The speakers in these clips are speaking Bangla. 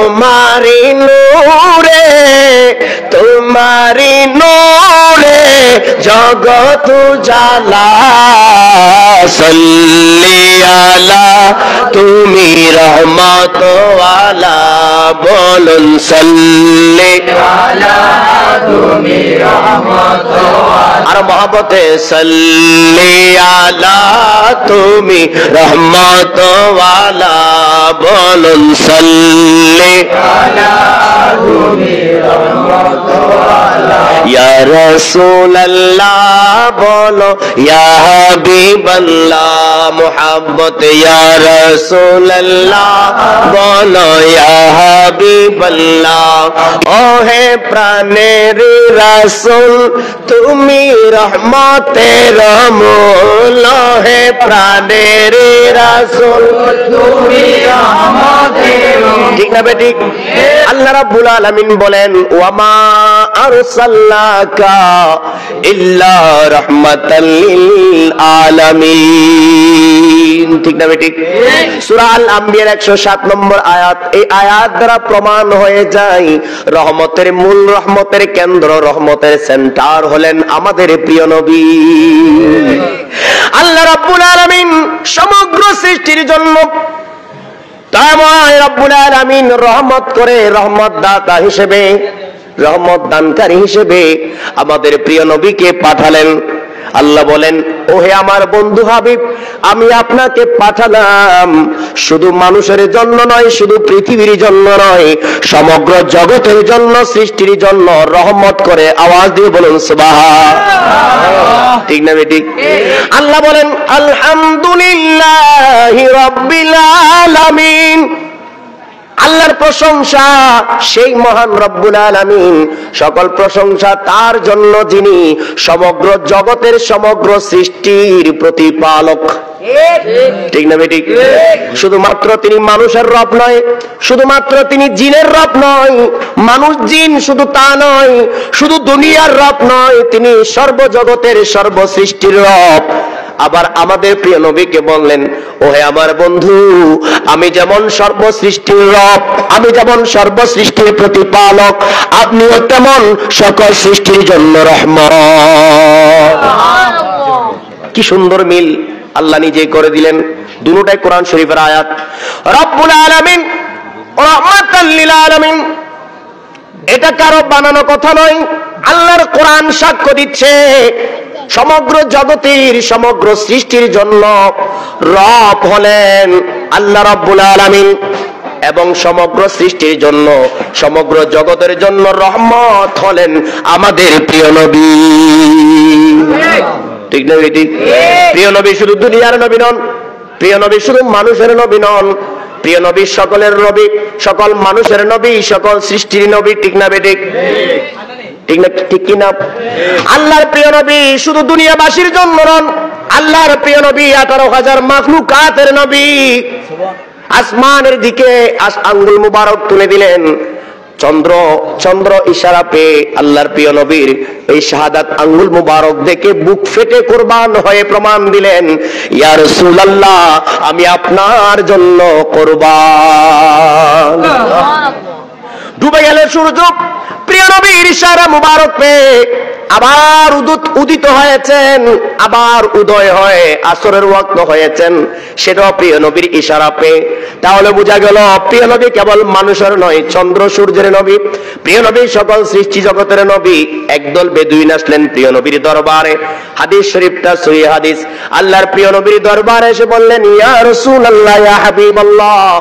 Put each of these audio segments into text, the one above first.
তোমারি নূরে তোমারি নূরে জগৎ উজালা সাল্লি আলা তুমি রহমত ওয়ালা বলুন সাল্লি আলা তুমি রহমত ওয়ালা আর মহব্বতে সাল্লি আলা তুমি রহমত ওয়ালা বলুন সাল্লি আলা তুমি রহমত ওয়ালা ইয়া রাসূলুল্লাহ বলো ইয়া হাবিবাল্লাহ মুহাব্বত ইয়া রাসূলুল্লাহ বলো ইয়া হাবিবাল্লাহ ও হে প্রাণের রাসূল তুমি রহমতের মূল হে প্রাণের রাসূল তুমি রহমতের ঠিক না বেঠিক আল্লাহ রাব্বুল আলামিন বলেন ওয়ামা আরসালনাকা ইল্লা রাহমাতাল লিল আলামিন ঠিক না বেঠিক সূরা আল আম্বিয়ার 107 নম্বর আয়াত এই আয়াত দ্বারা প্রমাণ হয়ে যায় রহমতের মূল রহমতের কেন্দ্র রহমতের সেন্টার হলেন আমাদের প্রিয় নবী আল্লাহ রাব্বুল আলামিন সমগ্র সৃষ্টির জন্য তামাম রাব্বুল আলামিন রহমত করে রহমত দাতা হিসেবে রহমত দানকারী হিসেবে আমাদের প্রিয় নবীকে পাঠালেন আল্লাহ বলেন ওহে আমার বন্ধু হাবিব আমি আপনাকে পাঠালাম শুধু মানুষের জন্য নয় শুধু পৃথিবীর জন্য নয় সমগ্র জগতের জন্য সৃষ্টির জন্য রহমত করে আওয়াজ দিয়ে বলুন সুবহানাল্লাহ ঠিক না বেটি আল্লাহ বলেন আলহামদুলিল্লাহি রাব্বিল আলামিন আল্লাহর প্রশংসা সেই মহান রব্বুল আলামিন সকল প্রশংসা তার জন্য যিনি সমগ্র জগতের সমগ্র সৃষ্টির প্রতিপালক ঠিক না বেটি শুধুমাত্র তিনি মানুষের রব নয় শুধুমাত্র তিনি জিনের রব নয় মানুষ জিন শুধু তা নয় শুধু দুনিয়ার রব নয় তিনি সর্বজগতের সর্বসৃষ্টির রব আবার আমাদের প্রিয় নবীকে বললেন ওহে আমার বন্ধু আমি যেমন সর্বসৃষ্টির রব আমি যেমন সর্বসৃষ্টির প্রতিপালক আপনিও তেমন সকল সৃষ্টির জন্য রহমত কি সুন্দর মিল আল্লাহ নিজে করে দিলেন দুটোটাই কোরআন শরীফের আয়াত রব্বুল আলামিন রাহমাতাল লিল আলামিন এটা কারো বানানো কথা নয় আল্লাহর কোরআন সাক্ষ্য দিচ্ছে সমগ্র জগতের সমগ্র সৃষ্টির জন্য রব হলেন আল্লাহ রাব্বুল আলামিন এবং সমগ্র সৃষ্টির জন্য সমগ্র জগতের জন্য রহমত হলেন আমাদের প্রিয় নবী ঠিক না ঠিক প্রিয় নবী শুধু দুনিয়ার নবী নন প্রিয় নবী শুধু মানুষের নবী নন প্রিয় নবী সকলের নবী সকল মানুষের নবী সকল সৃষ্টির নবী ঠিক না বেঠিক ঠিক না ঠিক কি না আল্লাহর প্রিয় নবী শুধু দুনিয়াবাসীর জন্য নন আল্লাহর প্রিয় নবী 18,000 মাখলুকাতের নবী আসমানের দিকে আঙ্গুল মুবারক তুলে দিলেন চন্দ্র ইশারা পেয়ে আল্লাহর প্রিয় নবীর এই শাহাদাত আঙ্গুল মুবারক দেখে বুক ফেটে কুরবান হয়ে প্রমাণ দিলেন ইয়া রাসূলুল্লাহ আমি আপনার জন্য কুরবান ডুবে গেল সূর্য প্রিয় নবীর ইশারা মুবারক পেয়ে আবার উদিত হয়েছেন আবার উদয় হয়ে আসরের ওয়াক্ত হয়েছেন সেটাও প্রিয় নবীর ইশারা পেয়ে তাহলে বোঝা গেল প্রিয় নবী কেবল মানুষের নয় চন্দ্র সূর্যের নবী প্রিয় নবী সকল সৃষ্টি জগতের নবী একদল বেদুইন আসলেন প্রিয় নবীর দরবারে হাদিস শরীফটা সহিহ হাদিস আল্লাহর প্রিয় নবীর দরবারে এসে বললেন ইয়া রাসূলুল্লাহ ইয়া হাবিবাল্লাহ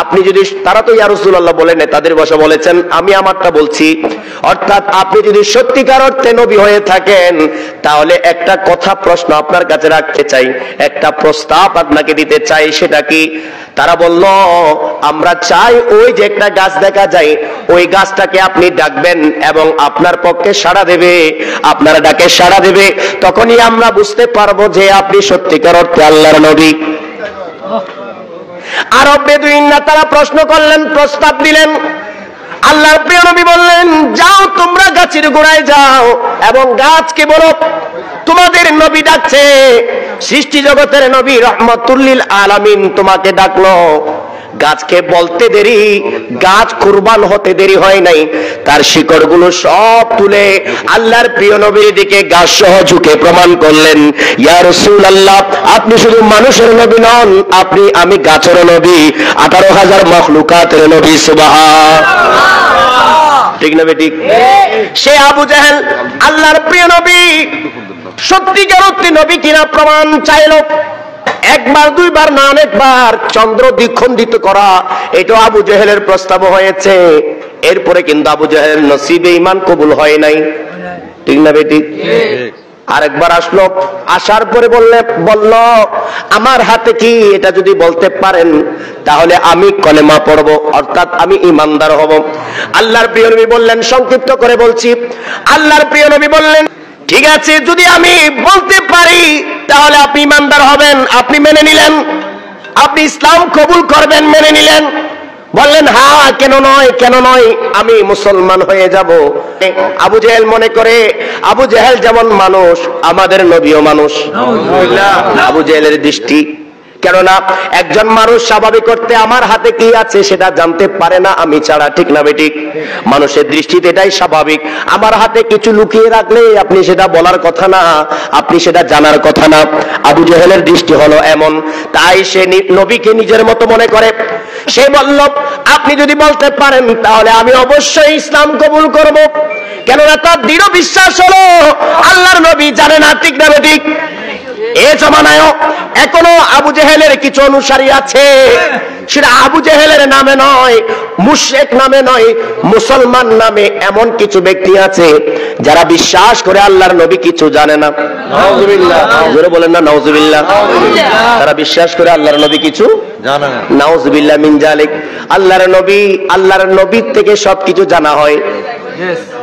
আপনি যদি তারা তো ইয়া রাসূলুল্লাহ বলেন তাদের ভাষা বলেছেন আমি আমারটা বলছি অর্থাৎ আপনি যদি সত্যিকার অর্থে নবী হয়ে থাকেন তাহলে একটা কথা প্রশ্ন আপনার কাছে রাখতে চাই একটা প্রস্তাব আপনাকে দিতে চাই সেটা কি তারা বলল আমরা চাই ওই যে একটা গাছ দেখা যায় ওই গাছটাকে আপনি ডাকবেন এবং আপনার পক্ষে সাড়া দেবে আপনার ডাকে সাড়া দেবে তখনই আমরা বুঝতে পারবো যে আপনি সত্যিকার অর্থে আল্লাহর নবী আরব বেদুইনরা তারা প্রশ্ন করলেন প্রস্তাব দিলেন আল্লাহর প্রিয় নবী বললেন যাও তোমরা গাছের গোড়ায় যাও এবং গাছকে বলো তোমাদের নবী ডাকছে সৃষ্টি জগতের নবী রহমাতুল লিল আলামিন তোমাকে ডাকলো গাছকে বলতে দেরি, গাছ কুরবান হতে দেরি হয় নাই, তার শিকড়গুলো সব তুলে আল্লাহর প্রিয় নবীর দিকে গাছ সহ ঝুঁকে প্রমাণ করলেন, ইয়া রাসূলুল্লাহ, আপনি শুধু মানুষের নবী নন, আপনি আমি গাছের নবী, 18,000 মাখলুকাতের নবী। সুবহানাল্লাহ, ঠিক না বেঠিক? সে আবু জাহেল আল্লাহর প্রিয় নবী, সত্যিকার অর্থে নবী কিনা প্রমাণ চাইল। একবার দুইবার না, অনেকবার চন্দ্র দ্বিখণ্ডিত করা, এটা আবু জাহেলের প্রস্তাব হয়েছে। এরপরে কিন্তু আবু জাহেলের নসিবে ঈমান কবুল হয় নাই, ঠিক না বেঠিক? আরেকবার আসলো, আসার পরে বলল আমার হাতে কি, এটা যদি বলতে পারেন তাহলে আমি কলেমা পড়ব, অর্থাৎ আমি ঈমানদার হব। আল্লাহর প্রিয় নবী বললেন, সংক্ষিপ্ত করে বলছি, আল্লাহর প্রিয় নবী বললেন ঠিক আছে, যদি আমি বলতে পারি তাহলে আপনি ঈমানদার হবেন। আপনি মেনে নিলেন, আপনি ইসলাম কবুল করবেন, মেনে নিলেন। বললেন হ্যাঁ, কেন নয়, কেন নয়, আমি মুসলমান হয়ে যাব। আবু জাহেল মনে করে, আবু জাহেল যেমন মানুষ, আমাদের নবীও মানুষ। আবু জাহেলের দৃষ্টি, কেননা একজন মানুষ স্বাভাবিক করতে আমার হাতে কি আছে সেটা জানতে পারে না আমি ছাড়া, ঠিক না বেঠিক? মানুষের দৃষ্টিতে এটাই স্বাভাবিক, আমার হাতে কিছু লুকিয়ে রাখলে আপনি সেটা বলার কথা না, আপনি সেটা জানার কথা না। আবু জাহেলের দৃষ্টি হলো এমন, তাই সে নবীকে নিজের মতো মনে করে। সে বলল আপনি যদি বলতে পারেন তাহলে আমি অবশ্যই ইসলাম কবুল করব, কেননা তার দৃঢ় বিশ্বাস হলো আল্লাহর নবী জানে না, ঠিক না বেঠিক? এই জমানায় এখনো আবু জেহেলের কিছু অনুসারী আছে, সেটা আবু জেহেলের নামে নয়, মুশরিক নামে নয়, মুসলমান নামে এমন কিছু ব্যক্তি আছে যারা বিশ্বাস করে আল্লাহর নবী কিছু জানে না। নাউজুবিল্লাহ, জোরে বলেন না নাউজুবিল্লাহ। তারা বিশ্বাস করে আল্লাহর নবী কিছু জানে না, নাউজুবিল্লাহ মিন জালিক। আল্লাহর নবীর থেকে সবকিছু জানা হয়,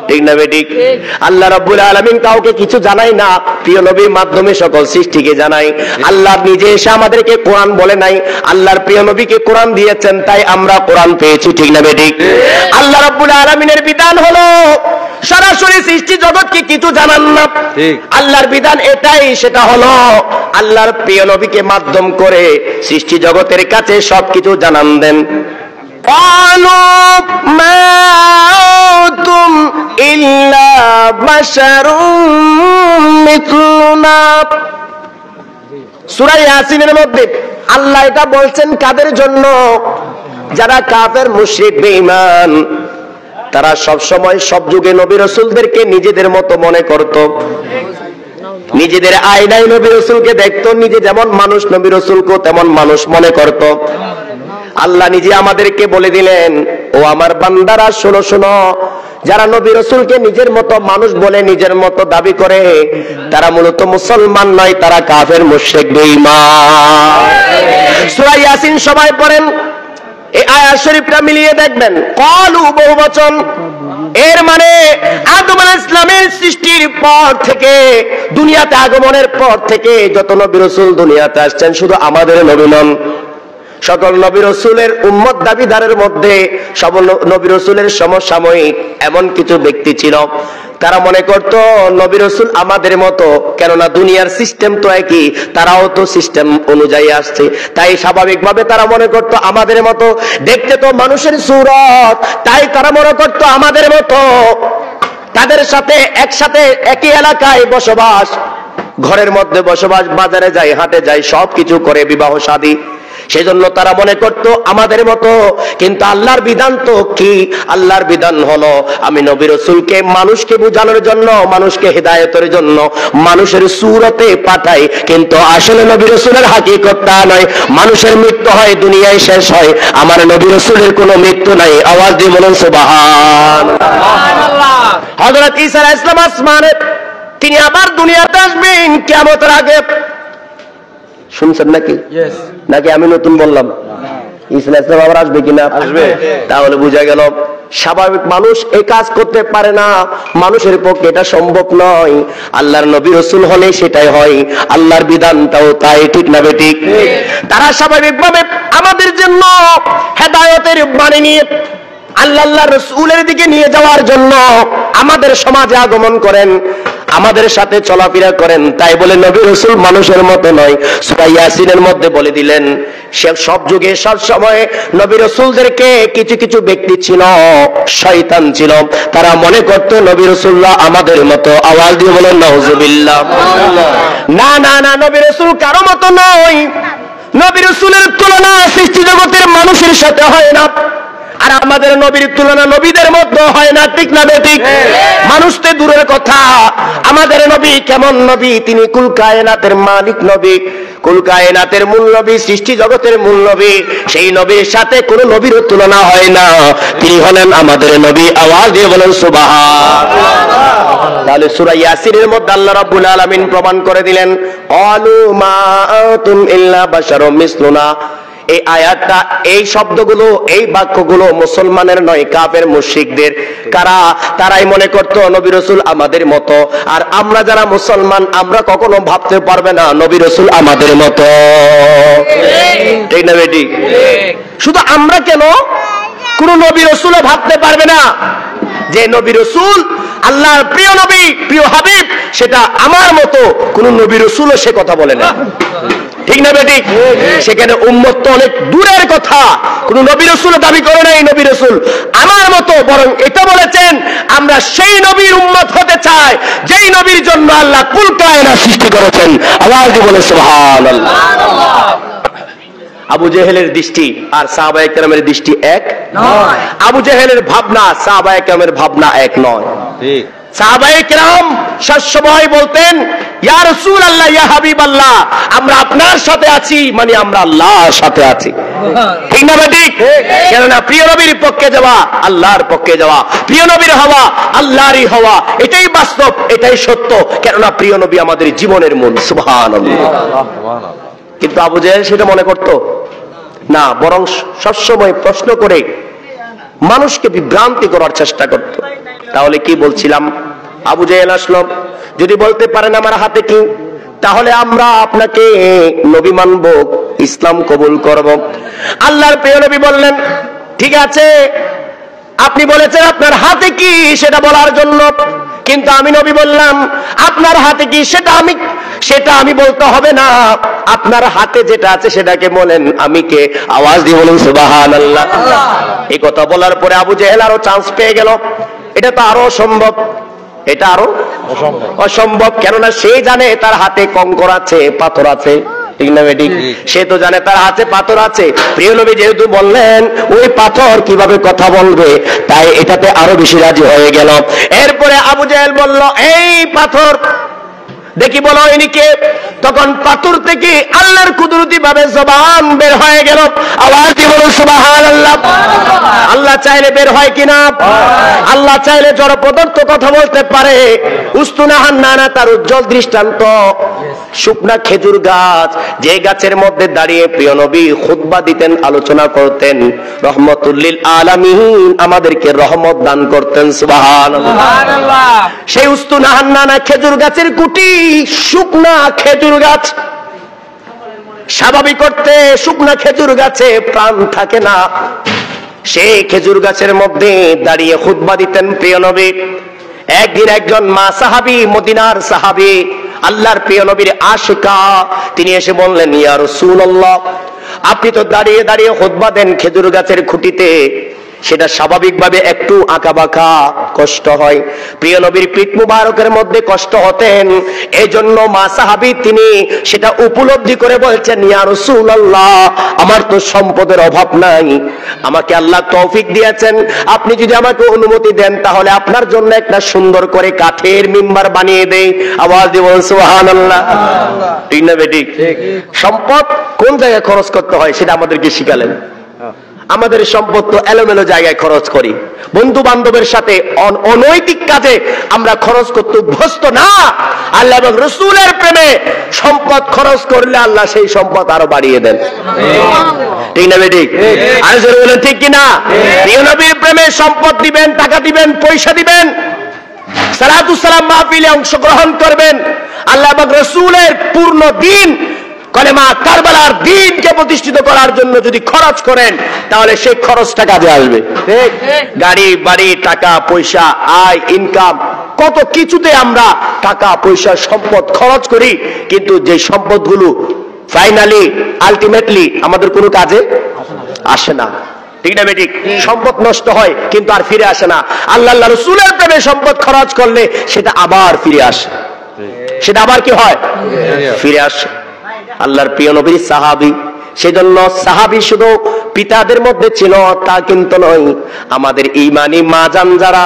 ঠিক না বেঠিক? আল্লাহ রাব্বুল আলামিন কাউকে কিছু জানাই না, প্রিয় নবীর মাধ্যমে সকল সৃষ্টিকে জানাই। আল্লাহ নিজে এসে আমাদেরকে কোরআন বলে নাই, আল্লাহর প্রিয় নবীকে কোরআন দিয়েছেন, তাই আমরা কোরআন পেয়েছি, ঠিক না বেঠিক? আল্লাহ রাব্বুল আলামিনের বিধান হলো সরাসরি সৃষ্টি জগৎকে কিছু জানান না, আল্লাহর বিধান এটাই, সেটা হলো আল্লাহর প্রিয় নবীকে মাধ্যম করে সৃষ্টি জগতের কাছে সবকিছু জানান দেন। قالوا ما أنتم إلا بشر مثلنا। সূরা ইয়াসিনের মধ্যে আল্লাহ এটা বলছেন কাদের জন্য? যারা কাফের, মুশরিক, বেঈমান, তারা সব সময় সব যুগে নবী রাসূলদেরকে নিজেদের মতো মনে করত, নিজেদের আয়নায় নবী রাসূলকে দেখতো, নিজে যেমন মানুষ নবী রাসূলকেও তেমন মানুষ মনে করত। আল্লাহ নিজে আমাদেরকে বলে দিলেন, ও আমার বান্দারা শোনো শোনো, যারা নবী রাসূলকে নিজের মতো মানুষ বলে নিজের মতো দাবি করে, তারা মূলত মুসলমান নয়, তারা কাফের, মুশরিক, বেঈমান। সূরা ইয়াসিন সবাই পড়েন, এই আয়াত শরীফটা মিলিয়ে দেখবেন, ক্বালু বহুবচন, এর মানে আদম আলাইহিস সালামের সৃষ্টির পর থেকে, দুনিয়াতে আগমনের পর থেকে যত নবী রাসূল দুনিয়াতে আসছেন, শুধু আমাদের নবী নন, সকল নবী রাসূলের উম্মত দাবিদারের মধ্যে সব নবী রাসূলের সমসাময়িক এমন কিছু ব্যক্তি ছিল, তারা মনে করত নবী রাসূল আমাদের মতো, কেননা দুনিয়ার সিস্টেম তো একই, তারাও তো সিস্টেম অনুযায়ী আসছে, তাই স্বাভাবিকভাবে তারা মনে করত আমাদের মতো, দেখতে তো মানুষের সূরত, তাই তারা মনে করত আমাদের মতো, তাদের সাথে একসাথে একই এলাকায় বসবাস, ঘরের মধ্যে বসবাস, বাজারে যায়, হাটে যায়, সবকিছু করে, বিবাহ শাদী, সেজন্য তারা মনে করত আমাদের মতো। কিন্তু আল্লাহর বিধান তো কি? আল্লাহর বিধান হলো আমি নবী রাসূলকে মানুষকে বোঝানোর জন্য, মানুষকে হেদায়েতের জন্য মানুষের সূরতে পাঠাই, কিন্তু আসলে নবী রাসূলের হাকিকত তা নয়। মানুষের মৃত্যু হয়, দুনিয়ায় শেষ হয়, আমার নবী রাসূলের কোনো মৃত্যু নাই। আওয়াজ দিয়ে বলুন সুবহানাল্লাহ। হযরত ঈসা আলাইহিস সালাম আসমানে, তিনি আবার দুনিয়াতে আসবেন কিয়ামতের আগে, শুনছেন নাকি? নাকি আমি নতুন বললাম? ঈসা আলাইহিস সালাম আবার আসবে কিনা? আসবে। তাহলে বোঝা গেল স্বাভাবিক মানুষ এই কাজ করতে পারে না, মানুষের পক্ষে এটা সম্ভব নয়। আল্লাহর নবী রাসূল হলে সেটাই হয়, আল্লাহর বিধানটাও তাই, ঠিক না বেঠিক? তারা স্বাভাবিকভাবে আমাদের জন্য হেদায়েতের বাণী নিয়ে আল্লাহর রাসূলের দিকে নিয়ে যাওয়ার জন্য আমাদের সমাজে আগমন করেন। আমাদের সাথে চলাফেরা করেন, তাই বলে নবী রাসূল মানুষের মতো নয়। সূরা ইয়াসিনের মধ্যে বলে দিলেন সে সব যুগে সব সময়ে নবী রাসূলদেরকে কিছু কিছু ব্যক্তি ছিল শয়তান ছিল, তারা মনে করত নবী রাসূলুল্লাহ আমাদের মতো। আওয়াজ দিয়ে বলেন নাউজুবিল্লাহ। না না না, নবী রাসূল কারো মতো নয়। নবী রাসূলের তুলনা সৃষ্টি জগতের মানুষের সাথে হয় না, আর আমাদের নবীর তুলনা নবীদের মধ্যে হয় না, ঠিক না বেঠিক? মানুষ তো দূরের কথা, আমাদের নবী কেমন নবী? তিনি কুল কায়নাতের মালিক নবী, কুল কায়নাতের মূল নবী, সৃষ্টি জগতের মূল নবী। সেই নবীর সাথে কোন নবীর তুলনা হয় না, তিনি হলেন আমাদের নবী। আওয়াজ দিয়ে বলেন সুবহানাল্লাহ। তাহলে সূরা ইয়াসিনের মধ্যে আল্লাহ রাব্বুল আলামিন প্রমাণ করে দিলেন ক্বালু মা আনতুম ইল্লা বাশারুম মিসলুনা। এই আয়াতটা, এই শব্দগুলো, এই বাক্যগুলো মুসলমানের নয়, কাফের মুশরিকদের। কারা? তারাই মনে করতো নবী রাসূল আমাদের মতো। আর আমরা যারা মুসলমান, আমরা কখনো ভাবতে পারবে না নবী রাসূল আমাদের মতো, ঠিক না বেটি? শুধু আমরা কেন, কোন নবী রাসূলও ভাবতে পারবে না যে নবী রাসূল আল্লাহর প্রিয় নবী, প্রিয় হাবিব, সেটা আমার মতো কোন নবী রাসূলও সে কথা বলে না, ঠিক না বেটি? সেখানে উম্মত তো অনেক দূরের কথা, কোন নবী রাসূল দাবি করে নাই নবী রাসূল আমার মতো, বরং এটা বলেছেন আমরা সেই নবীর উম্মত হতে চাই যেই নবীর জন্য আল্লাহ কুল কায়নাত সৃষ্টি করেছেন। আওয়াজ দিয়ে বলে সুবহানাল্লাহ। আবু জেহেলের দৃষ্টি আর সাহাবায়ে কেরামের দৃষ্টি এক নয়। আবু জেহেলের ভাবনা সাহাবায়ে কেরামের ভাবনা এক নয়। ঠিক। সাহাবায়ে কেরাম সবসময় বলতেন ইয়া রাসূলুল্লাহ, ইয়া হাবিবাল্লাহ, আমরা আপনার সাথে আছি, মানে আমরা আল্লাহর সাথে আছি, ঠিক না ঠিক? কেননা প্রিয় নবীর পক্ষে যাওয়া আল্লাহর পক্ষে যাওয়া, প্রিয় নবীর হওয়া আল্লাহরই হওয়া, এটাই বাস্তব, এটাই সত্য। কেননা প্রিয় নবী আমাদের জীবনের মূল। সুবহানাল্লাহ। কিন্তু আবু জেহেল সেটা মনে করত না, বরং সবসময় প্রশ্ন করে মানুষকে বিভ্রান্তি করার চেষ্টা করত। তাহলে কি বলছিলাম, আবু জেহেল আসলো, যদি বলতে পারেন আমার হাতে কি, তাহলে আমরা আপনাকে নবী মানব, ইসলাম কবুল করব। আল্লাহর প্রিয় নবী বললেন ঠিক আছে, আপনি বলেছেন আপনার হাতে কি সেটা বলার জন্য, কিন্তু আমি নবী বললাম আপনার হাতে কি সেটা আমি বলতে হবে না, আপনার হাতে যেটা আছে সেটাকে বলেন, আমি কে? আওয়াজ দিয়ে বলুন সুবহানাল্লাহ। এই কথা বলার পরে আবু জেহেল আরো চান্স পেয়ে গেল, এটা তো আরো অসম্ভব, এটা আরো অসম্ভব। কেননা সে জানে তার হাতে কঙ্কর আছে, পাথর আছে, ঠিক না বেটি? সে তো জানে তার হাতে পাথর আছে। প্রিয় নবী যেহেতু বললেন ওই পাথর কিভাবে কথা বলবে, তাই এটাতে আরো বেশি রাজি হয়ে গেল। এরপরে আবু জেহেল বলল এই পাথর দেখি বলো ইনি কে? তখন পাথর থেকে আল্লাহর কুদরতি ভাবে জবান বের হয়ে গেল। আওয়াজ দিয়ে বলুন সুবহানাল্লাহ। আল্লাহ চাইলে বের হয় কিনা? আল্লাহ চাইলে জড় পদার্থ কথা বলতে পারে। উস্তুনা হান্নানা তার উজ্জ্বল দৃষ্টান্ত। শুকনা খেজুর গাছ, যে গাছের মধ্যে দাঁড়িয়ে প্রিয় নবী খুতবা দিতেন, আলোচনা করতেন, রহমতুল লিল আলামিন, আমাদেরকে রহমত দান করতেন। সুবহানাল্লাহ। সেই উস্তুনা হান্নানা খেজুর গাছের কুটি, শুকনা খেজুর গাছ। স্বাভাবিক করতে শুকনা খেজুর গাছে প্রাণ থাকে না। সেই খেজুর গাছের মধ্যে দাঁড়িয়ে খুতবা দিতেন প্রিয় নবী। একদিন একজন মা সাহাবী, মদিনার সাহাবী, আল্লাহর প্রিয় নবীর আশিকা, তিনি এসে বললেন ইয়া রাসূলুল্লাহ, আপনি তো দাঁড়িয়ে দাঁড়িয়ে খুতবা দেন খেজুর গাছের খুঁটিতে, সেটা স্বাভাবিকভাবে একটু আঁকাবাঁকা, কষ্ট হয়। প্রিয় নবীর পিঠ মুবারকের মধ্যে কষ্ট হতেন, এই জন্য মা সাহাবী তিনি সেটা উপলব্ধি করে বলছেন ইয়া রাসূলুল্লাহ, আমার তো সম্পদের অভাব নাই, আমাকে আল্লাহ তৌফিক দিয়েছেন, আপনি যদি আমাকে অনুমতি দেন তাহলে আপনার জন্য একটা সুন্দর করে কাঠের মিম্বার বানিয়ে দেই। আওয়াজ দিয়ে বলুন সুবহানাল্লাহ। ঠিক না বেটি? সম্পদ কোন জায়গায় খরচ করতে হয় সেটা আমাদেরকে শিখালেন। আমাদের সম্পদ তো এলোমেলো জায়গায় খরচ করি, বন্ধু বান্ধবের সাথে অনৈতিক কাজে আমরা খরচ করতে অভ্যস্ত না। আল্লাহ এবং রাসূলের প্রেমে সম্পদ খরচ করলে আল্লাহ সেই সম্পদ আরো বাড়িয়ে দেন। ঠিক না বেটি? আর জোরে বলেন ঠিক কিনা? প্রিয় নবীর প্রেমে সম্পদ দিবেন, টাকা দিবেন, পয়সা দিবেন, সালাতুস সালাম মাহফিলে অংশগ্রহণ করবেন। আল্লাহ এবং রাসূলের পূর্ণ দিন, কলেমা কারবালার দ্বীনকে প্রতিষ্ঠিত করার জন্য যদি খরচ করেন তাহলে সেই খরচটা কাজে আসবে। গাড়ি বাড়ি টাকা পয়সা আয় ইনকাম কত কিছুতে আমরা টাকা পয়সা সম্পদ খরচ করি, কিন্তু যে সম্পদগুলো ফাইনালি আলটিমেটলি আমাদের কোনো কাজে আসে না। ঠিক না বেঠিক? সম্পদ নষ্ট হয় কিন্তু আর ফিরে আসে না। আল্লাহ রাসূলের প্রেমে সম্পদ খরচ করলে সেটা আবার ফিরে আসে, সেটা আবার কি হয়? ফিরে আসে। আল্লাহর প্রিয় নবীর সাহাবী, সেজন্য সাহাবী শুধু পিতাদের মধ্যে ছিল তা কিন্তু নয়, আমাদের ঈমানি মা জান যারা,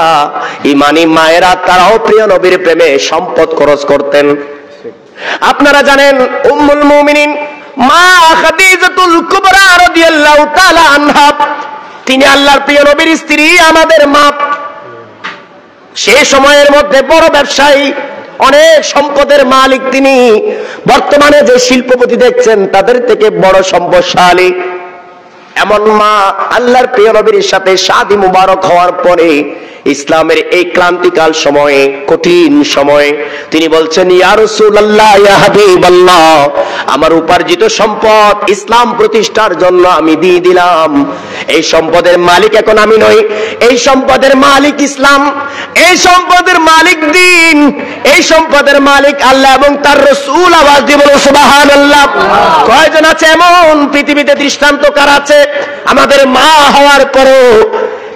ঈমানি মায়েরা, তারাও প্রিয় নবীর প্রেমে সম্পদ খরচ করতেন। আপনারা জানেন উম্মুল মুমিনিন মা খাদিজাতুল কুবরা রাদিয়াল্লাহু তাআলা আনহা, তিনি আল্লাহর প্রিয় নবীর স্ত্রী, আমাদের মা। সেই সময়ের মধ্যে বড় ব্যবসায়ী, অনেক সম্পদের মালিক তিনি। বর্তমানে যে শিল্পপতি দেখছেন তাদের থেকে বড় সম্পদশালী। এমন মা আল্লাহর প্রিয় নবীর সাথে শাদী মুবারক হওয়ার পরে ইসলামের এই ক্রান্তিকাল সময়ে, কঠিন সময়ে তিনি বলছেন, ইয়া রাসূলুল্লাহ, ইয়া হাবিবাল্লাহ, আমার উপার্জিত সম্পদ ইসলাম প্রতিষ্ঠার জন্য আমি দিয়ে দিলাম। এই সম্পদের মালিক এখন আমি নই, এই সম্পদের মালিক ইসলাম, এই সম্পদের মালিক দ্বীন, এই সম্পদের মালিক আল্লাহ এবং তার রাসূল। আওয়াজ দিয়ে বলো সুবহানাল্লাহ। কয়জন আছে এমন পৃথিবীতে দৃষ্টান্ত কার আছে? আমাদের মা হওয়ার পরেও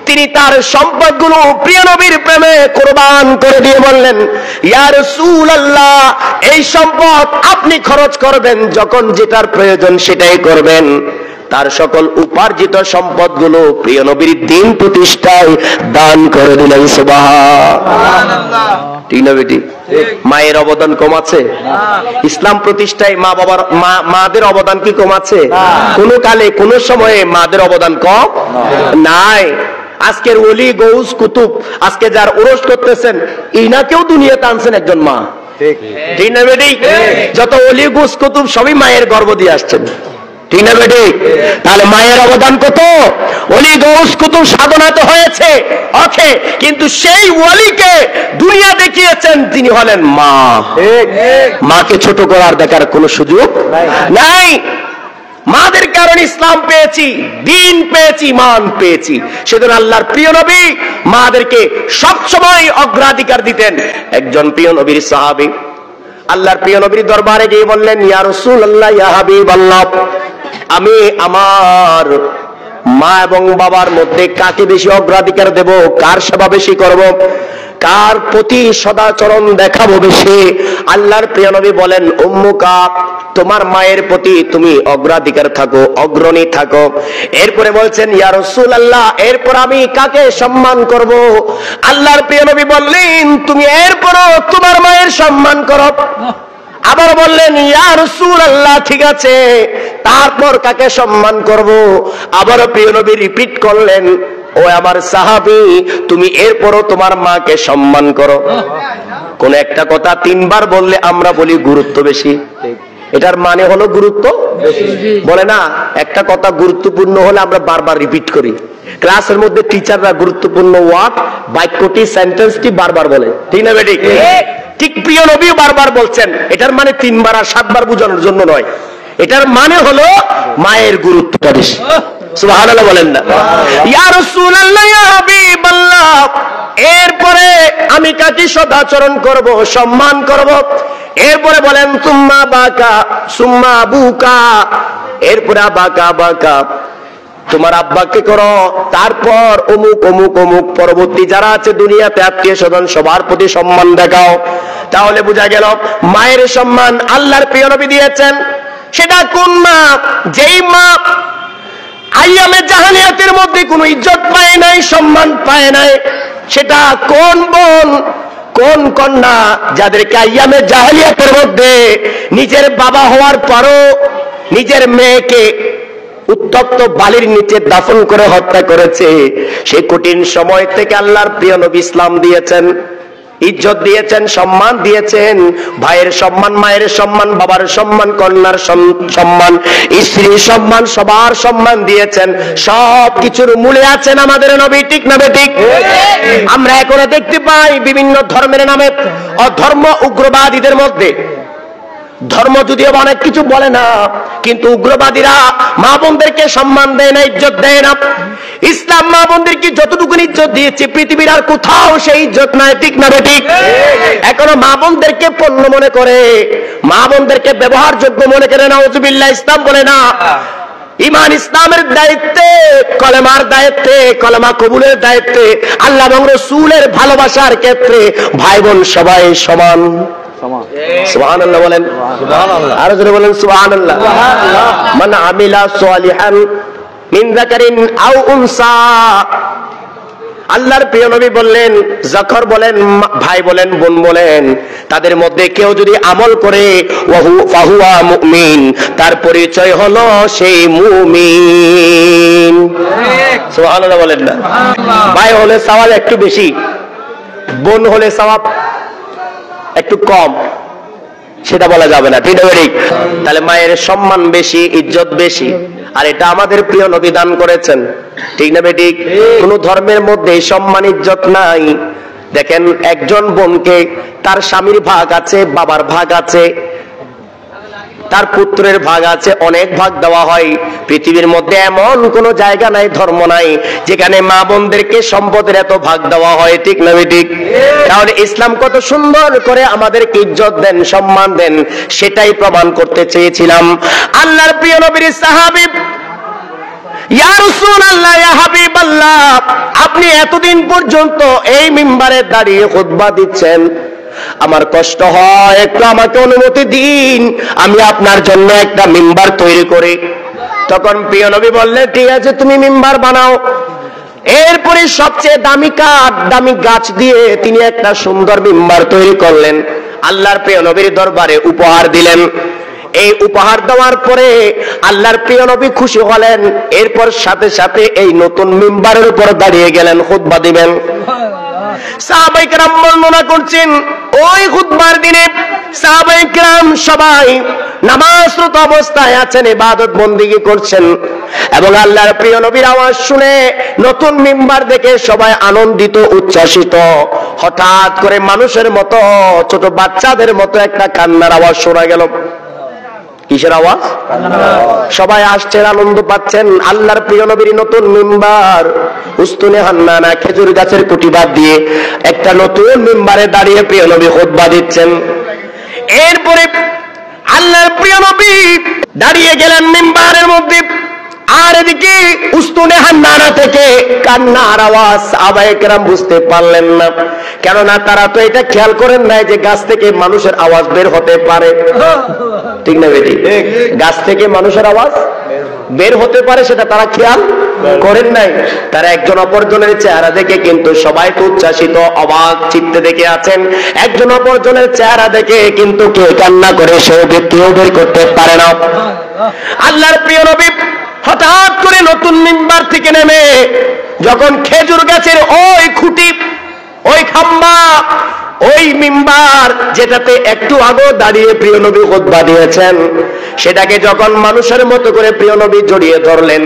তিনি তার সম্পদগুলো প্রিয় নবীর প্রেমে কুরবান করে দিয়ে বললেন, ইয়া রাসূলুল্লাহ, এই সম্পদ আপনি খরচ করবেন, যখন যেটার প্রয়োজন সেটাই করবেন। তার সকল উপার্জিত সম্পদগুলো প্রিয় নবীর দ্বীন প্রতিষ্ঠায় দান করে দিলেন। সুবহানাল্লাহ। ঠিক না বেটি? মায়ের অবদান কম আছে? ইসলাম প্রতিষ্ঠায় মা বাবার মাদের অবদান কি কম আছে? কোন কালে কোন সময়ে মাদের অবদান কম নাই। আজকের ওলি গৌস কুতুব আজকে যার ওরস করতেছেন, ইনাকেও দুনিয়াতে আনছেন একজন মা। ঠিক না বেটি? যত ওলি গৌস কুতুব সবই মায়ের গর্ভ দিয়ে আসছেন। ঠিক না বেটি? তাহলে মায়ের অবদান কত? ওলি গৌস কুতুব সাধনা তো হয়েছে ওকে, কিন্তু সেই ওলিকে দুনিয়া দেখিয়েছেন তিনি হলেন মা। মাকে ছোট করার দেখার কোনো সুযোগ নাই। মাদের কারণে ইসলাম পেয়েছি, দ্বীন পেয়েছি, মান পেয়েছি। সেজন্য আল্লাহর প্রিয় নবী মাদেরকে সবসময় অগ্রাধিকার দিতেন। একজন প্রিয় নবীর সাহাবী আল্লাহর প্রিয় নবীর দরবারে গিয়ে বললেন, ইয়া রাসূলুল্লাহ, ইয়া হাবিবাল্লাহ, আমি আমার মা এবং বাবার মধ্যে কাকে বেশি অগ্রাধিকার দেব, কার সেবা বেশি করব, কার প্রতি সদাচরণ দেখাবো বেশি? আল্লাহর প্রিয় নবী বলেন, উম্মুকা, তোমার মায়ের প্রতি তুমি অগ্রাধিকার থাকো, অগ্রণী থাকো। এরপরে বলছেন, ইয়া রাসূলুল্লাহ, এরপর আমি কাকে সম্মান করব? আল্লাহর প্রিয় নবী বললেন, তুমি এরপরও তোমার মায়ের সম্মান করো। আবার বললেন, ইয়া রাসূলুল্লাহ, ঠিক আছে, তারপর কাকে সম্মান করব? আবার প্রিয় নবী রিপিট করলেন, ও আমার সাহাবী, তুমি এরপরও তোমার মাকে সম্মান করো। কোন একটা কথা তিনবার বললে আমরা বলি গুরুত্ব বেশি, এটার মানে হলো গুরুত্ব বলে না। একটা কথা গুরুত্বপূর্ণ হলে আমরা বারবার রিপিট করি। ক্লাসের মধ্যে টিচাররা গুরুত্বপূর্ণ ওয়ার্ড, বাক্যটি, সেন্টেন্সটি বারবার বলে। ঠিক না বেটি? ঠিক প্রিয় নবী বারবার বলছেন। এটার মানে তিনবার আর সাতবার বোঝানোর জন্য নয়, এটার মানে হলো মায়ের গুরুত্বটা বেশি। সুবহানাল্লাহ বলেন না? ইয়া রাসূলুল্লাহ, ইয়া হাবিবাল্লাহ, এরপরে আমি কাকে সদাচরণ করব, সম্মান করব? এরপরে বলেন, সুম্মা বাকা সুম্মা আবুকা, এরপরে বাকা বাকা, তোমার আব্বাকে করো, তারপর অমুক অমুক অমুক, পরবর্তী যারা আছে দুনিয়াতে আত্মীয় স্বজন সবার প্রতি সম্মান দেখাও। তাহলে বোঝা গেল মায়ের সম্মান আল্লাহর প্রিয় নবী দিয়েছেন। সেটা কোন মা? যেই মা আইয়ামে জাহালিয়াতের মধ্যে কোনো ইজ্জত পায় নাই, সম্মান পায় নাই। সেটা কোন বোন, কোন কন্যা যাদেরকে আইয়ামে জাহালিয়াতের মধ্যে নিজের বাবা হওয়ার পরও নিজের মেয়েকে উত্তপ্ত বালির নিচে দাফন করে হত্যা করেছে। সেই কঠিন সময় থেকে আল্লাহর প্রিয় নবী ইসলাম দিয়েছেন, ইজ্জত দিয়েছেন, সম্মান দিয়েছেন। ভাইয়ের সম্মান, মায়ের সম্মান, বাবার সম্মান, কন্যার সম্মান, স্ত্রীর সম্মান, সবার সম্মান দিয়েছেন। সব কিছুর মূলে আছেন আমাদের নবী। ঠিক না বেঠিক? আমরা এখনো দেখতে পাই বিভিন্ন ধর্মের নামে অধর্ম উগ্রবাদীদের মধ্যে ধর্ম যদিও অনেক কিছু বলে না, কিন্তু উগ্রবাদীরা মা বোনদেরকে সম্মান দেয় না, ইজ্জত দেয় না। ইসলাম মা বোনদেরকে যতটুকু ইজ্জত দিয়েছে পৃথিবীর আর কোথাও সেই ইজ্জত নাই, ঠিক না ঠিক? এখনো মা বোনদেরকে পণ্য মনে করে, মা বোনদেরকে ব্যবহারযোগ্য মনে করে। নাউজুবিল্লাহ, ইসলাম বলে না। ইমান ইসলামের দায়িত্বে, কলেমার দায়িত্বে, কলেমা কবুলের দায়িত্বে, আল্লাহ এবং রাসূলের ভালোবাসার ক্ষেত্রে ভাই বোন সবাই সমান। সুবহানাল্লাহ বলেন, আর জোরে বলেন সুবহানাল্লাহ। মান আমিলা সালিহান মিন যাকারিন আও উনসা, আল্লাহর প্রিয় নবী বললেন, যখর বলেন, ভাই বলেন, বোন বলেন, তাদের মধ্যে কেউ যদি আমল করে ফাহুয়া মুমিন, তার পরিচয় হলো সেই মুমিন। সুবহানাল্লাহ বলেন না? ভাই হলে সওয়াব একটু বেশি, বোন হলে সওয়াব একটু কম, সেটা বলা যাবে না, ঠিক না ঠিক? তাহলে মায়ের সম্মান বেশি, ইজ্জত বেশি, আর এটা আমাদের প্রিয় নবী দান করেছেন, ঠিক না ঠিক? কোন ধর্মের মধ্যে সম্মান ইজ্জত নাই। দেখেন, একজন বোনকে তার স্বামীর ভাগ আছে, বাবার ভাগ আছে, তার পুত্রের ভাগ আছে, অনেক ভাগ দেওয়া হয়। পৃথিবীর মধ্যে এমন কোন জায়গা নাই, ধর্ম নাই, যেখানে মা বোনদেরকে সম্পদের এত ভাগ দেওয়া হয়, ঠিক না ঠিক? তাহলে ইসলাম কত সুন্দর করে আমাদেরকে ইজ্জত দেন, সম্মান দেন, সেটাই প্রমাণ করতে চেয়েছিলাম। আল্লাহর প্রিয় নবীর সাহাবী, ইয়া রাসূলুল্লাহ, ইয়া হাবিবাল্লাহ, আপনি এতদিন পর্যন্ত এই মিম্বারে দাঁড়িয়ে খুতবা দিচ্ছেন, আমার কষ্ট হয়, একটু আমাকে অনুমতি দিন, আমি আপনার জন্য একটা মিম্বার তৈরি করি। তখন প্রিয় নবী বললেন, ঠিক আছে, তুমি মিম্বার বানাও। এরপরে সবচেয়ে দামি কাঠ, দামি গাছ দিয়ে তিনি একটা সুন্দর মিম্বার তৈরি করলেন, আল্লাহর প্রিয় নবীর দরবারে উপহার দিলেন। এই উপহার দেওয়ার পরে আল্লাহর প্রিয় নবী খুশি হলেন। এরপর সাথে সাথে এই নতুন মিম্বারের উপর দাঁড়িয়ে গেলেন খুতবা দিবেন। সাহাবায়ে কেরাম বর্ণনা করছেন, ওই খুতবার দিনে সাহাবায়ে কেরাম সবাই নামাজরত অবস্থায় আছেন, ইবাদত বন্দেগী করছেন, এবং আল্লাহর প্রিয় নবীর আওয়াজ শুনে, নতুন মিম্বার দেখে সবাই আনন্দিত, উচ্ছ্বাসিত। হঠাৎ করে মানুষের মতো, ছোট বাচ্চাদের মতো একটা কান্নার আওয়াজ শোনা গেল। কিসের আওয়াজ? সবাই আসছেন, আনন্দ পাচ্ছেন। আল্লাহর প্রিয় নবীর নতুন মিম্বার, উস্তুনে হান্নানা, খেজুর গাছের কুটি বাদ দিয়ে একটা নতুন মিম্বারে দাঁড়িয়ে প্রিয় নবী খুতবা দিচ্ছেন। এরপরে আল্লাহর প্রিয় নবী দাঁড়িয়ে গেলেন মিম্বারের মধ্যে, আর এদিকে উস্তুনে হান্নানা থেকে কান্নার আওয়াজ। সাহাবায়ে কেরাম বুঝতে পারলেন না, কেননা তারা তো এটা খেয়াল করেন নাই যে গাছ থেকে মানুষের আওয়াজ বের হতে পারে, ঠিক না বেটি? গাছ থেকে মানুষের আওয়াজ বের হতে পারে, সেটা তারা খেয়াল করেন নাই। তারা একজন অপরজনের চেহারা দেখে কিন্তু সবাই তো উচ্ছ্বাসিত, অবাক চিত্তে দেখে আছেন। একজন অপরজনের চেহারা দেখে কিন্তু কে কান্না করে সে কেউ বের করতে পারে না। আল্লাহর প্রিয় নবী হঠাৎ করে নতুন মিম্বার থেকে নেমে যখন খেজুর গাছের ওই খুঁটি, ওই খাম্বা, ওই মিম্বার যেটাতে একটু আগে দাঁড়িয়ে প্রিয় নবী খুতবা দিয়েছেন, সেটাকে যখন মানুষের মতো করে প্রিয় নবী জড়িয়ে ধরলেন,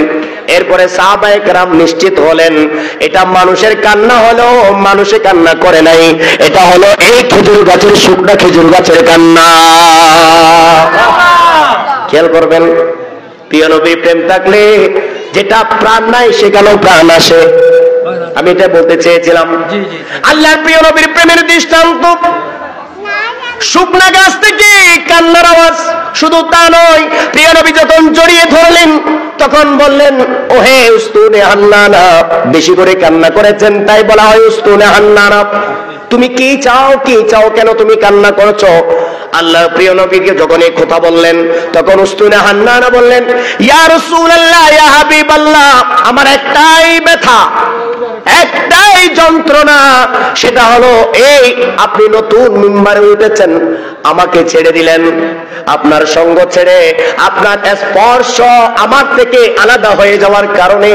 এরপরে সাহাবায়ে কেরাম নিশ্চিত হলেন এটা মানুষের কান্না হলো, মানুষে কান্না করে নাই, এটা হলো এই খেজুর গাছের, শুকনা খেজুর গাছের কান্না। খেয়াল করবেন, প্রিয় নবী প্রেম থাকলে যেটা প্রাণ নাই সেখানেও প্রাণ আসে। আমি এটা বলতে চেয়েছিলাম। আল্লাহর প্রিয় নবীর প্রেমের দৃষ্টান্ত, শুকনা গাছ থেকে কান্নার আওয়াজ। শুধু তা নয়, প্রিয় নবী যখন জড়িয়ে ধরলেন তখন বললেন, ওহে উস্তুনে হান্নানা, বেশি করে কান্না করেছেন তাই বলা হয় উস্তুনে হান্নানা। তুমি কি চাও, কি চাও, কেন তুমি কান্না করছো? আল্লাহর প্রিয় নবীকে যখন এই কথা বললেন তখন উস্তুনে হান্নানা বললেন, ইয়া রাসূলুল্লাহ, ইয়া হাবিবাল্লাহ, আমার একটাই ব্যথা, একটাই যন্ত্রণা, সেটা হলো এই আপনি নতুন মিম্বারে উঠেছেন, আমাকে ছেড়ে দিলেন, আপনার সঙ্গ ছেড়ে, আপনার স্পর্শ আমার থেকে আলাদা হয়ে যাওয়ার কারণে